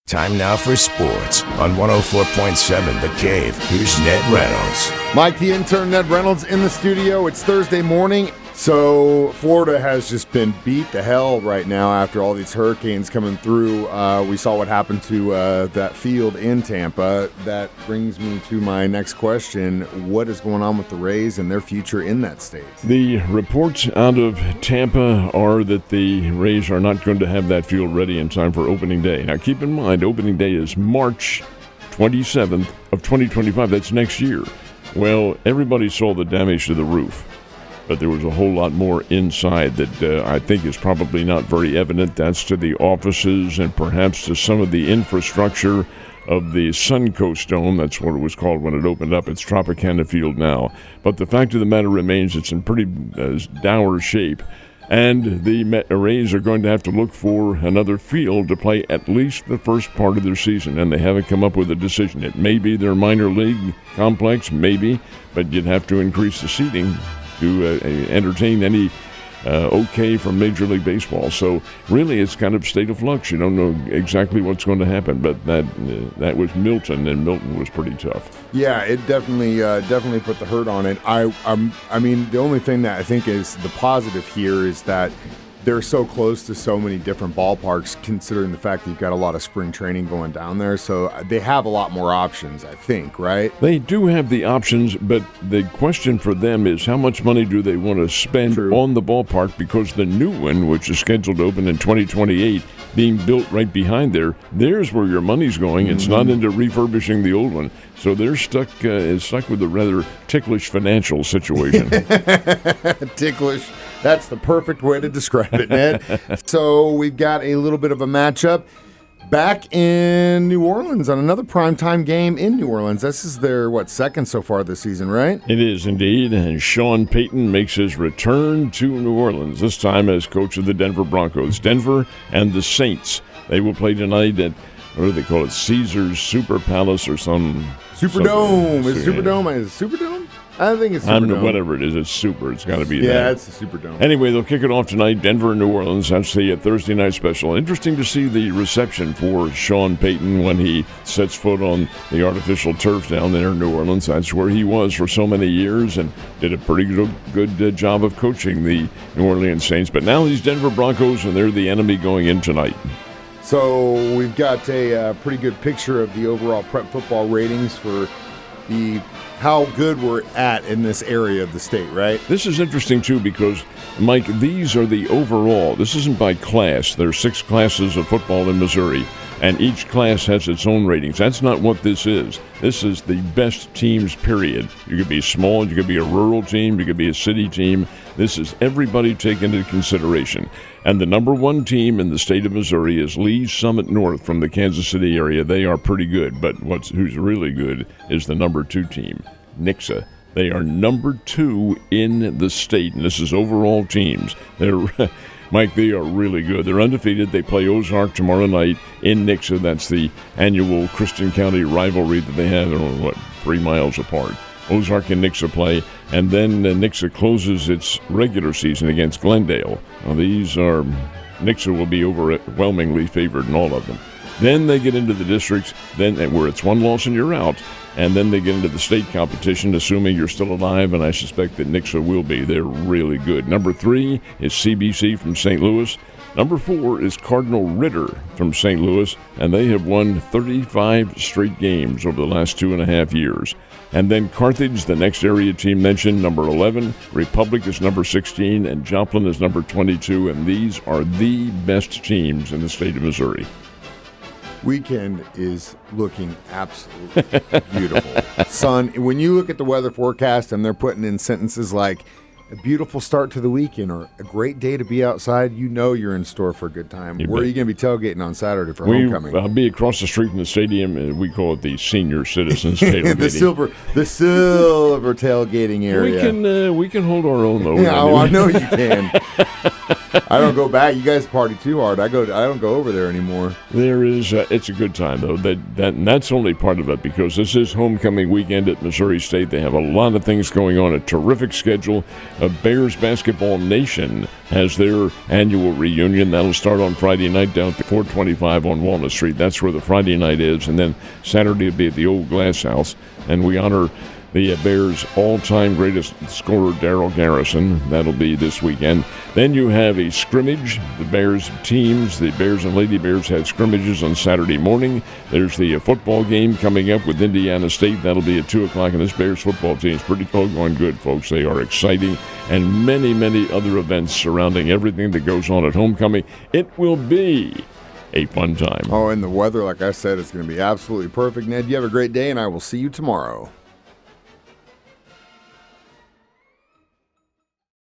Time now for sports on 104.7 The Cave. Here's Ned Reynolds. Mike, the intern, Ned Reynolds, in the studio. It's Thursday morning. So Florida has just been beat to hell right now after all these hurricanes coming through. We saw what happened to that field in Tampa. That brings me to my next question. What is going on with the Rays and their future in that state? The reports out of Tampa are that the Rays are not going to have that field ready in time for opening day. Now, keep in mind, opening day is March 27th of 2025. That's next year. Well, everybody saw the damage to the roof, but there was a whole lot more inside that I think is probably not very evident. That's to the offices and perhaps to some of the infrastructure of the Suncoast Dome. That's what it was called when it opened up. It's Tropicana Field now. But the fact of the matter remains it's in pretty dour shape. And the Rays are going to have to look for another field to play at least the first part of their season, and they haven't come up with a decision. It may be their minor league complex, maybe, but you'd have to increase the seating to entertain any okay from Major League Baseball. So really it's kind of state of flux. You don't know exactly what's going to happen, but that was Milton, and Milton was pretty tough. Yeah, it definitely put the hurt on it. I mean, the only thing that I think is the positive here is that they're so close to so many different ballparks, considering the fact that you've got a lot of spring training going down there. So they have a lot more options, I think, right? They do have the options, but the question for them is how much money do they want to spend on the ballpark, because the new one, which is scheduled to open in 2028, being built right behind there's where your money's going. It's not into refurbishing the old one. So they're stuck with a rather ticklish financial situation. Ticklish. That's the perfect way to describe it, Ned. So we've got a little bit of a matchup back in New Orleans on another primetime game in New Orleans. This is their, second so far this season, right? It is indeed. And Sean Payton makes his return to New Orleans, this time as coach of the Denver Broncos. Denver and the Saints. They will play tonight at, what do they call it, Caesars Super Palace or some... Superdome. Is it Superdome? I think it's Superdome. Whatever it is, it's super. It's got to be that. Yeah, it's the Superdome. Anyway, they'll kick it off tonight, Denver and New Orleans. That's the Thursday night special. Interesting to see the reception for Sean Payton when he sets foot on the artificial turf down there in New Orleans. That's where he was for so many years and did a pretty good job of coaching the New Orleans Saints. But now these Denver Broncos, and they're the enemy going in tonight. So we've got a pretty good picture of the overall prep football ratings for how good we're at in this area of the state, right? This is interesting, too, because, Mike, these are the overall. This isn't by class. There are 6 classes of football in Missouri, and each class has its own ratings. That's not what this is. This is the best teams, period. You could be small, you could be a rural team, you could be a city team. This is everybody taken into consideration. And the number 1 team in the state of Missouri is Lee's Summit North from the Kansas City area. They are pretty good, but who's really good is the number 2 team, Nixa. They are number 2 in the state, and this is overall teams. Mike, they are really good. They're undefeated. They play Ozark tomorrow night in Nixa. That's the annual Christian County rivalry that they have. They're, 3 miles apart. Ozark and Nixa play, and then Nixa closes its regular season against Glendale. Now, Nixa will be overwhelmingly favored in all of them. Then they get into the districts, where it's 1 loss and you're out, and then they get into the state competition, assuming you're still alive, and I suspect that Nixa will be. They're really good. Number 3 is CBC from St. Louis. Number 4 is Cardinal Ritter from St. Louis, and they have won 35 straight games over the last 2.5 years. And then Carthage, the next area team mentioned, number 11. Republic is number 16, and Joplin is number 22, and these are the best teams in the state of Missouri. Weekend is looking absolutely beautiful. Sun, when you look at the weather forecast and they're putting in sentences like a beautiful start to the weekend or a great day to be outside, you know you're in store for a good time. Where are you going to be tailgating on Saturday for homecoming? I'll be across the street from the stadium, and we call it the Senior Citizens tailgating. the silver tailgating area. We can hold our own, though. Yeah, I know you can. I don't go back. You guys party too hard. I don't go over there anymore. There is, it's a good time though. And that's only part of it because this is homecoming weekend at Missouri State. They have a lot of things going on. A terrific schedule. Bears Basketball Nation has their annual reunion. That'll start on Friday night down at 425 on Walnut Street. That's where the Friday night is, and then Saturday will be at the Old Glass House, and we honor the Bears' all-time greatest scorer, Darryl Garrison. That'll be this weekend. Then you have a scrimmage. The Bears teams, the Bears and Lady Bears, had scrimmages on Saturday morning. There's the football game coming up with Indiana State. That'll be at 2 o'clock, and this Bears football team is pretty doggone good, folks. They are exciting, and many, many other events surrounding everything that goes on at homecoming. It will be a fun time. Oh, and the weather, like I said, is going to be absolutely perfect. Ned, you have a great day, and I will see you tomorrow.